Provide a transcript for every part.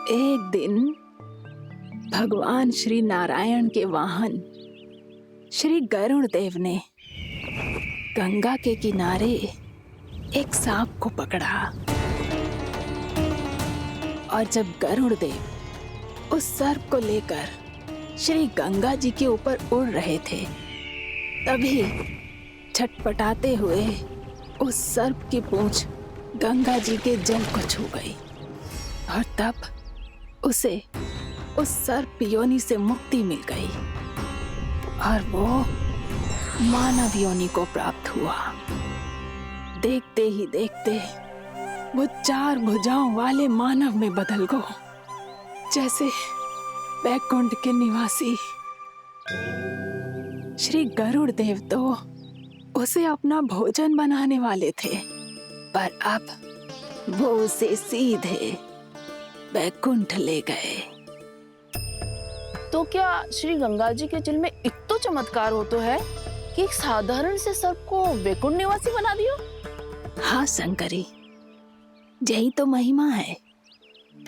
एक दिन भगवान श्री नारायण के वाहन श्री गरुड़ देव ने गंगा के किनारे एक सांप को पकड़ा और जब गरुड़ देव उस सर्प को लेकर श्री गंगा जी के ऊपर उड़ रहे थे, तभी छटपटाते हुए उस सर्प की पूंछ गंगा जी के जल को छू गई और तब उसे उस सर्प योनि से मुक्ति मिल गई और वो मानव योनि को प्राप्त हुआ। देखते ही देखते वो 4 भुजाओं वाले मानव में बदल गो, जैसे बैकुंठ के निवासी श्री गरुड़ देव तो उसे अपना भोजन बनाने वाले थे, पर अब वो उसे सीधे बैकुंठ ले गए। तो क्या श्री गंगा जी के जल में इतना चमत्कार हो तो है कि एक साधारण से सर्प को वैकुंठ निवासी बना दियो? हाँ शंकरी, यही तो महिमा है।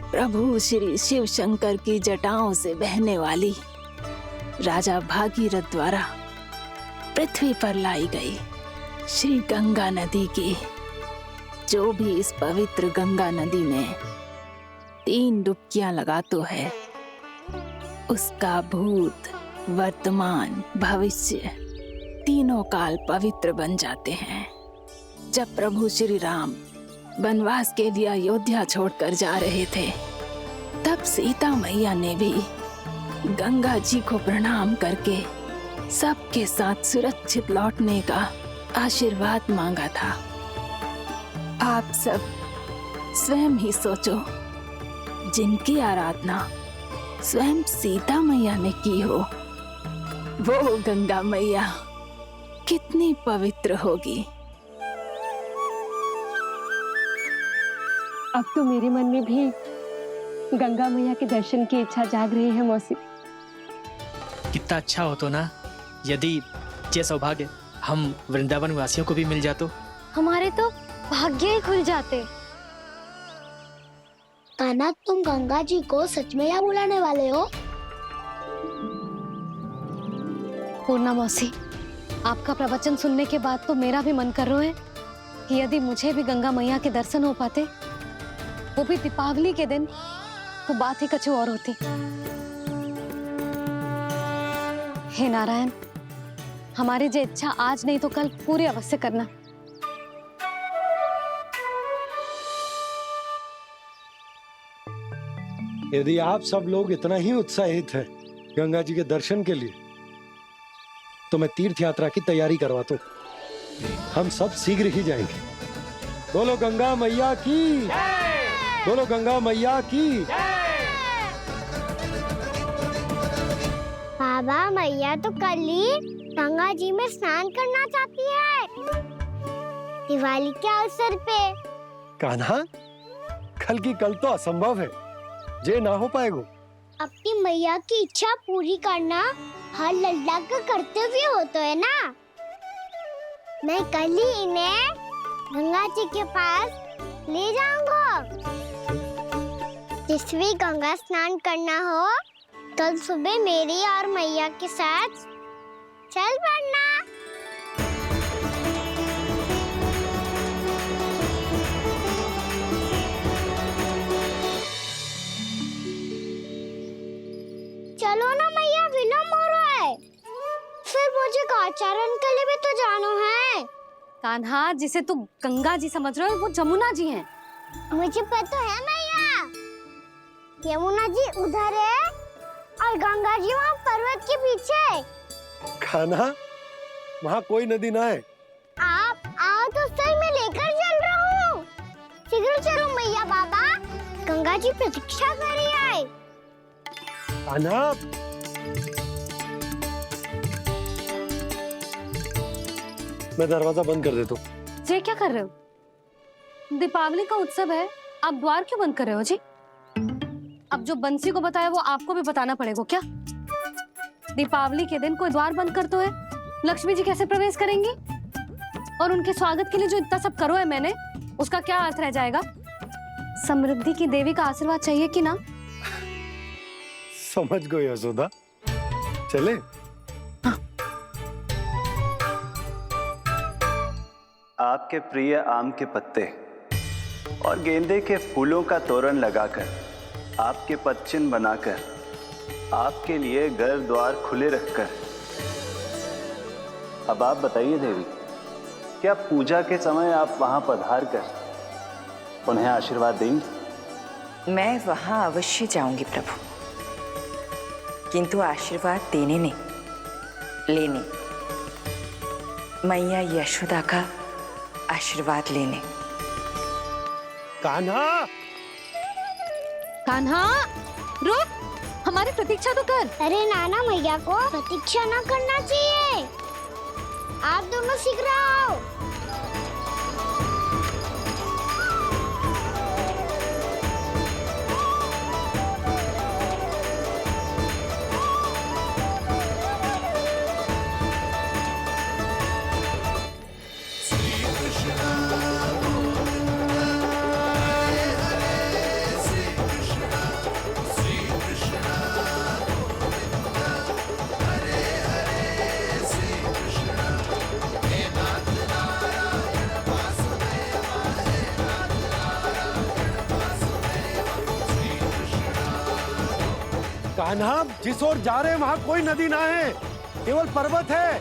प्रभु श्री शिव शंकर की जटाओं से बहने वाली राजा भागीरथ द्वारा पृथ्वी पर लाई गई श्री गंगा नदी की, जो भी इस पवित्र गंगा नदी में 3 डुबकियां लगातो है, उसका भूत, वर्तमान, भविष्य तीनों काल पवित्र बन जाते हैं। जब प्रभु श्री राम वनवास के लिए अयोध्या छोड़कर जा रहे थे, तब सीता मैया ने भी गंगा जी को प्रणाम करके सबके साथ सुरक्षित लौटने का आशीर्वाद मांगा था। आप सब स्वयं ही सोचो, जिनकी आराधना स्वयं सीता मैया ने की हो, वो गंगा मैया कितनी पवित्र होगी। अब तो मेरे मन में भी गंगा मैया के दर्शन की इच्छा जाग रही है मौसी। कितना अच्छा हो तो ना यदि ये सौभाग्य हम वृंदावन वासियों को भी मिल जातो। हमारे तो भाग्य ही खुल जाते। कान्हा, तुम गंगा जी को सच में यहाँ बुलाने वाले हो? पूर्णा मौसी, आपका प्रवचन सुनने के बाद तो मेरा भी मन कर रहा है कि यदि मुझे भी गंगा मैया के दर्शन हो पाते, वो भी दीपावली के दिन, तो बात ही कुछ और होती। हे नारायण, हमारी जो इच्छा आज नहीं तो कल पूरी अवश्य करना। यदि आप सब लोग इतना ही उत्साहित हैं गंगा जी के दर्शन के लिए, तो मैं तीर्थ यात्रा की तैयारी करवाता हूँ। हम सब शीघ्र ही जाएंगे। बोलो गंगा मैया की, बोलो गंगा मैया की। बाबा, मैया तो कल ही गंगा जी में स्नान करना चाहती है, दिवाली के अवसर पे। कान्हा, कल की कल तो असंभव है, जे ना हो पाएगा। अपनी मैया की इच्छा पूरी करना हर लल्ला का कर्तव्य होता है ना। मैं कल ही इन्हें गंगा जी के पास ले जाऊंगा। जिस भी गंगा स्नान करना हो, कल सुबह मेरी और मैया के साथ चल पड़ना। चलो ना मैया, विलम्ब हो रहा है। फिर मुझे गौचारण के लिए भी तो जाना है। कान्हा, जिसे तू गंगा जी समझ रहे हो, वो जमुना जी हैं। मुझे पता है मैया, यमुना जी उधर है और गंगा जी वहाँ पर्वत के पीछे। कान्हा, वहाँ कोई नदी ना है। आप आओ तो सही, मैं लेकर चल रहा हूँ। शीघ्र चलो मैया। बाबा, गंगा जी प्रतीक्षा कर रही है। कान्हा, मैं दरवाजा बंद कर देता हूँ। ये क्या कर रहे हो? दीपावली का उत्सव है, आप द्वार क्यों बंद कर रहे हो जी? अब जो बंसी को बताया वो आपको भी बताना पड़ेगा क्या? दीपावली के दिन कोई द्वार बंद कर तो है, लक्ष्मी जी कैसे प्रवेश करेंगी? और उनके स्वागत के लिए जो इतना सब करो है मैंने, उसका क्या अर्थ रह जाएगा? समृद्धि की देवी का आशीर्वाद चाहिए कि ना? समझ गई यशोदा। चले? आपके प्रिय आम के पत्ते और गेंदे के फूलों का तोरण लगाकर, आपके पदचिन्ह बनाकर, आपके लिए घर द्वार खुले रखकर, अब आप बताइए देवी, क्या पूजा के समय आप वहां पधार कर उन्हें आशीर्वाद देंगी? मैं वहां अवश्य जाऊंगी प्रभु, किंतु आशीर्वाद देने नहीं, लेने, मैया यशोदा का आशीर्वाद लेने। कान्हा! कान्हा, रुक, हमारी प्रतीक्षा तो कर। अरे नाना, मैया को प्रतीक्षा ना करना चाहिए। आप दोनों शीघ्र आओ। कान्हा, जिस ओर जा रहे हैं वहां कोई नदी ना है, केवल पर्वत है।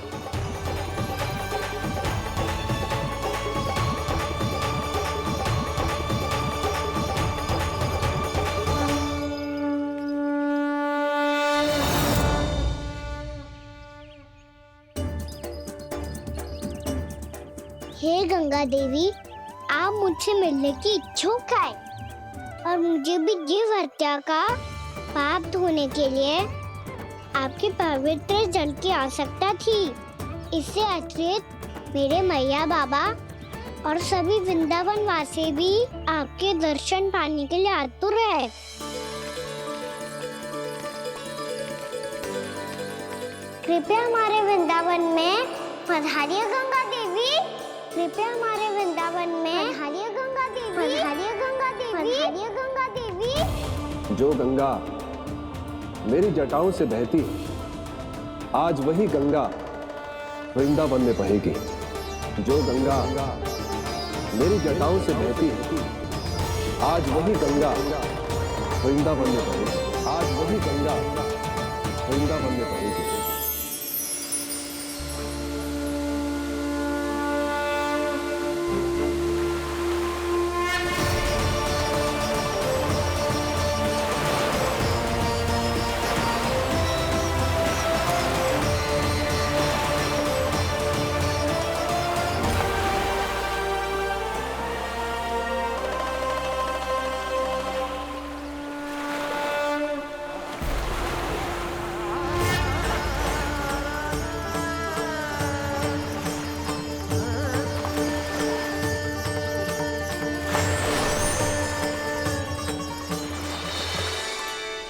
हे गंगा देवी, आप मुझसे मिलने की इच्छुक है और मुझे भी जीव हत्या का पाप धोने के लिए आपके पवित्र जल की आवश्यकता थी। इससे अतिरिक्त मेरे मैया बाबा और सभी वृंदावन वासी भी आपके दर्शन पाने के लिए आतुर है। कृपया हमारे वृंदावन में पधारिए गंगा देवी। कृपया हमारे वृंदावन में पधारिए गंगा देवी। पधारिए गंगा देवी। पधारिए गंगा देवी। जो गंगा मेरी जटाओं से बहती है, आज वही गंगा वृंदावन में बहेगी। जो गंगा मेरी जटाओं से बहती है, आज वही गंगा वृंदावन में बहेगी। आज वही गंगा वृंदावन में बहेगी।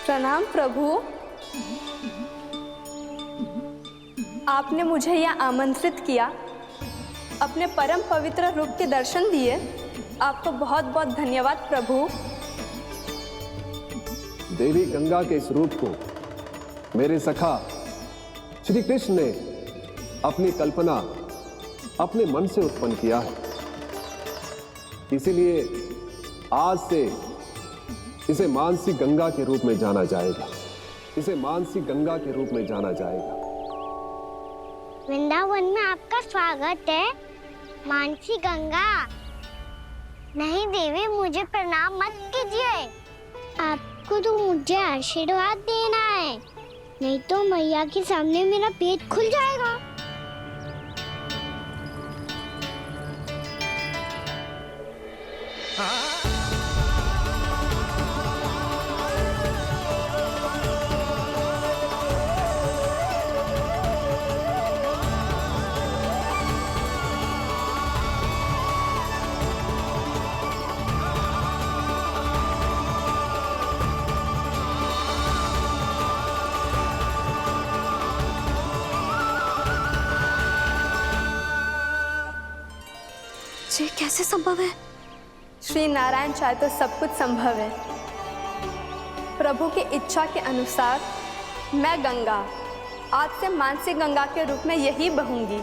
प्रणाम प्रभु, आपने मुझे यहाँ आमंत्रित किया, अपने परम पवित्र रूप के दर्शन दिए। आपको बहुत बहुत धन्यवाद प्रभु। देवी गंगा के इस रूप को मेरे सखा श्री कृष्ण ने अपनी कल्पना अपने मन से उत्पन्न किया है। इसीलिए आज से इसे मानसी गंगा के रूप में जाना जाएगा। इसे मानसी गंगा के रूप में जाना जाएगा। वृंदावन में आपका स्वागत है मानसी गंगा। नहीं देवी, मुझे प्रणाम मत कीजिए। आपको तो मुझे आशीर्वाद देना है, नहीं तो मैया के सामने मेरा पेट खुल जाएगा। ये कैसे संभव है? श्री नारायण चाहे तो सब कुछ संभव है। प्रभु की इच्छा के अनुसार मैं गंगा आज से मानसी गंगा के रूप में यही बहूंगी,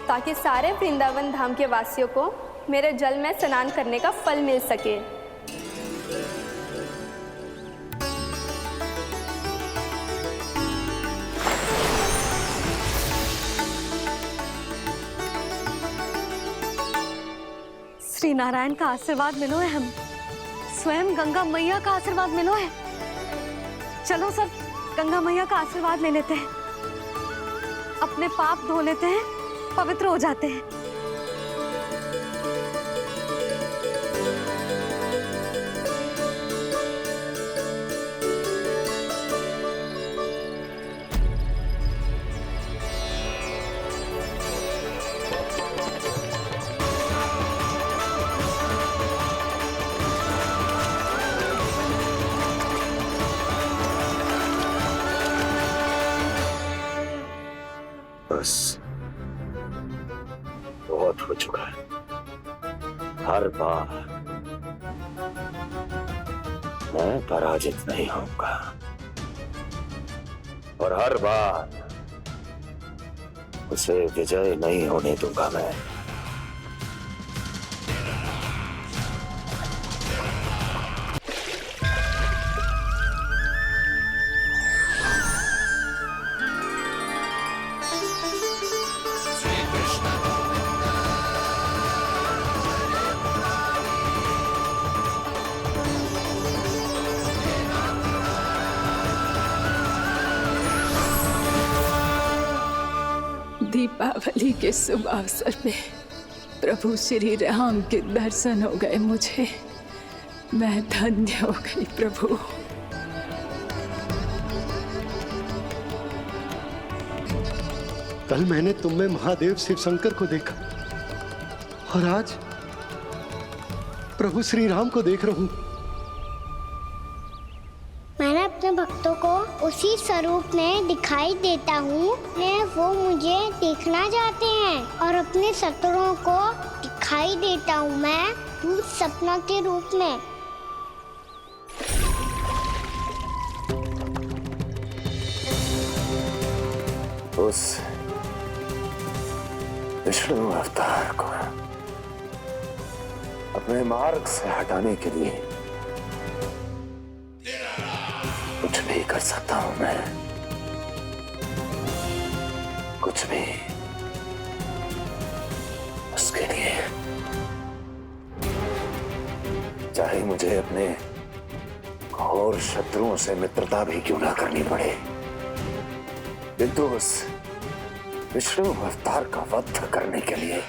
ताकि सारे वृंदावन धाम के वासियों को मेरे जल में स्नान करने का फल मिल सके। श्री नारायण का आशीर्वाद मिलो है, हम स्वयं गंगा मैया का आशीर्वाद मिलो है। चलो सब गंगा मैया का आशीर्वाद ले लेते हैं, अपने पाप धो लेते हैं, पवित्र हो जाते हैं। बस बहुत हो चुका है। हर बार मैं पराजित नहीं होऊंगा और हर बार उसे विजय नहीं होने दूंगा मैं। दीपावली के शुभ अवसर में प्रभु श्री राम के दर्शन हो गए मुझे। मैं धन्य हो गई प्रभु। कल मैंने तुम में महादेव शिव शंकर को देखा और आज प्रभु श्री राम को देख रहा हूं। मैंने अपने भक्तों को उसी स्वरूप में दिखाई देता हूँ। वो मुझे देखना चाहते हैं और अपने शत्रुओं को दिखाई देता हूँ मैं भूत सपना के रूप में। उस विष्णु अवतार को अपने मार्ग से हटाने के लिए कुछ भी कर सकता हूं मैं, कुछ भी। उसके लिए चाहे मुझे अपने घोर शत्रुओं से मित्रता भी क्यों ना करनी पड़े, किंतु उस विष्णु अवतार का वध करने के लिए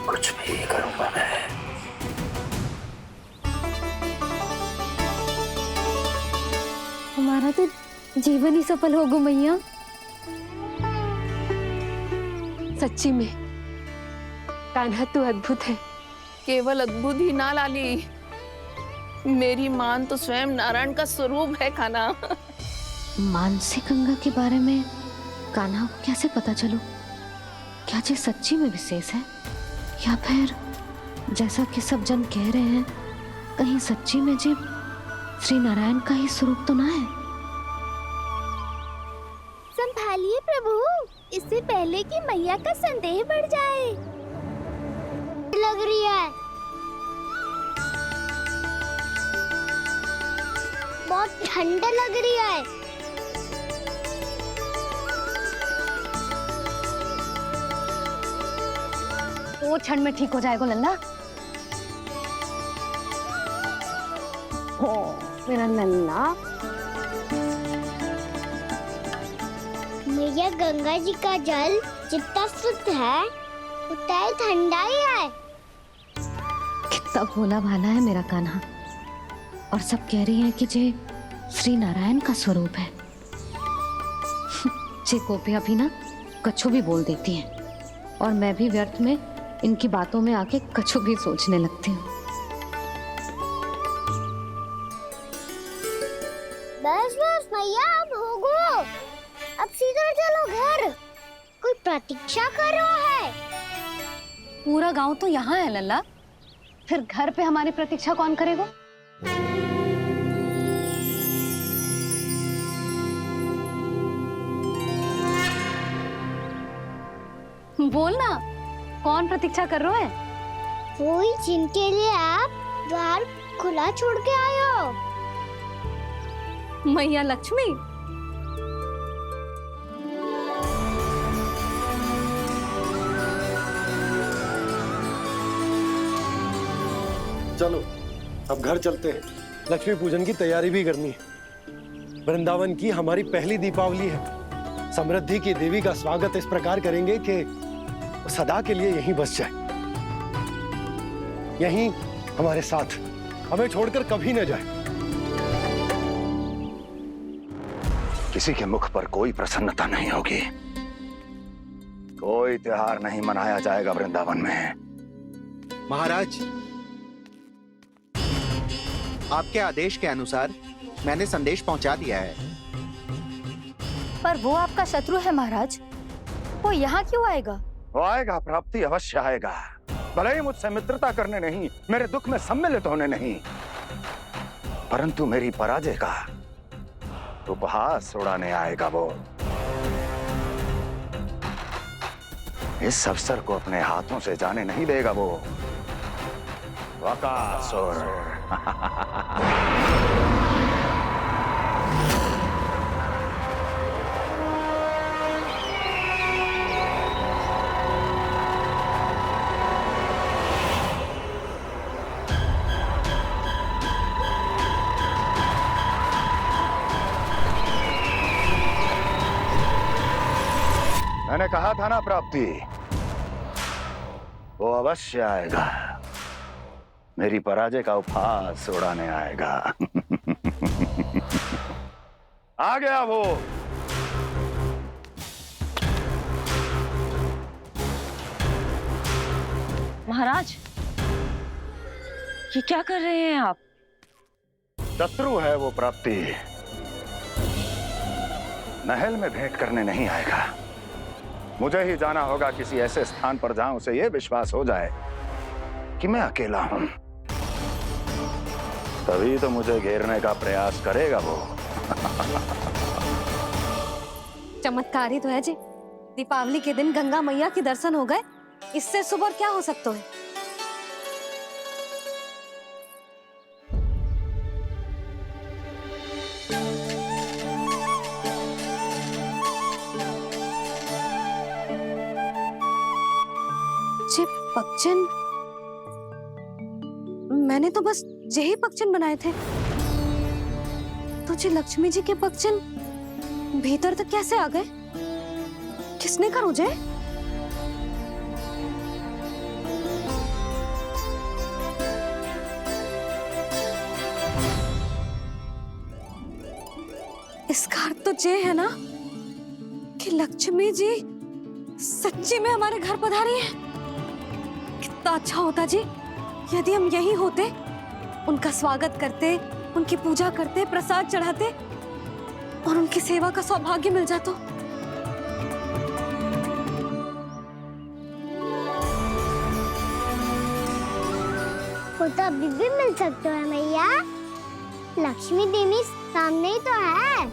कुछ भी करूंगा मैं। हमारा तो जीवन ही सफल हो गो मैया। सच्ची में कान्हा तू अद्भुत है। केवल अद्भुत ही ना लाली, मेरी मान तो स्वयं नारायण का स्वरूप है कान्हा। मानसी गंगा के बारे में कान्हा को कैसे पता चलो? क्या ये सच्ची में विशेष है या फिर जैसा कि सब जन कह रहे हैं कहीं सच्ची में जी श्री नारायण का ही स्वरूप तो ना है? संभालिए प्रभु, इससे पहले कि मैया का संदेह बढ़ जाए। लग रही है बहुत ठंडा लग रही है। वो ठंड में ठीक हो जाएगा लल्ला। हो मेरा लल्ला। मैया गंगा जी का जल जितना शुद्ध है उतना ही ठंडा ही है। कितना भोला भाला है मेरा कान्हा। और सब कह रही हैं कि जे श्री नारायण का स्वरूप है। जे गोपियां भी ना कछु भी बोल देती हैं और मैं भी व्यर्थ में इनकी बातों में आके कछु भी सोचने लगती हूँ। बस बस मैया, अब होगो, अब सीधा चलो घर। कोई प्रतीक्षा कर रहा है। पूरा गांव तो यहाँ है लल्ला, फिर घर पे हमारी प्रतीक्षा कौन करेगा? बोल ना, कौन प्रतीक्षा कर रहे हैं? वही जिनके लिए आप द्वार खुला छोड़ के आए हो। मैया लक्ष्मी। चलो अब घर चलते हैं। लक्ष्मी पूजन की तैयारी भी करनी है। वृंदावन की हमारी पहली दीपावली है। समृद्धि की देवी का स्वागत इस प्रकार करेंगे कि वो सदा के लिए यहीं बस जाए, यहीं हमारे साथ, हमें छोड़कर कभी न जाए। किसी के मुख पर कोई प्रसन्नता नहीं होगी, कोई त्योहार नहीं मनाया जाएगा वृंदावन में। महाराज, आपके आदेश के अनुसार मैंने संदेश पहुंचा दिया है। पर वो आपका शत्रु है महाराज, वो यहाँ क्यों आएगा? वो आएगा, प्राप्ति अवश्य आएगा। भले ही मुझसे मित्रता करने नहीं, मेरे दुख में सम्मिलित होने नहीं, परंतु मेरी पराजय का उपहास उड़ाने आएगा वो। इस अवसर को अपने हाथों से जाने नहीं देगा वो। वकासुर। मैंने कहा था ना प्राप्ति, वो अवश्य आएगा, मेरी पराजय का उपहास उड़ाने आएगा। आ गया वो। महाराज, ये क्या कर रहे हैं आप? शत्रु है वो प्राप्ति, महल में भेंट करने नहीं आएगा। मुझे ही जाना होगा किसी ऐसे स्थान पर जहां उसे यह विश्वास हो जाए कि मैं अकेला हूं, तभी तो मुझे घेरने का प्रयास करेगा वो। चमत्कार ही तो है जी। दीपावली के दिन गंगा मैया के दर्शन हो गए, इससे शुभ और क्या हो सकता है? जे पक्षन, मैंने तो बस यही पक्षन बनाए थे, तो जे लक्ष्मी जी के पक्षन भीतर तक कैसे आ गए? किसने करूं जे? इसका अर्थ तो ये है ना कि लक्ष्मी जी सच्ची में हमारे घर पधारी है। कितना अच्छा होता जी यदि हम यही होते, उनका स्वागत करते, उनकी पूजा करते, प्रसाद चढ़ाते और उनकी सेवा का सौभाग्य मिल जाता। वो तो अभी भी मिल सकते हैं मैया, लक्ष्मी देवी सामने ही तो है।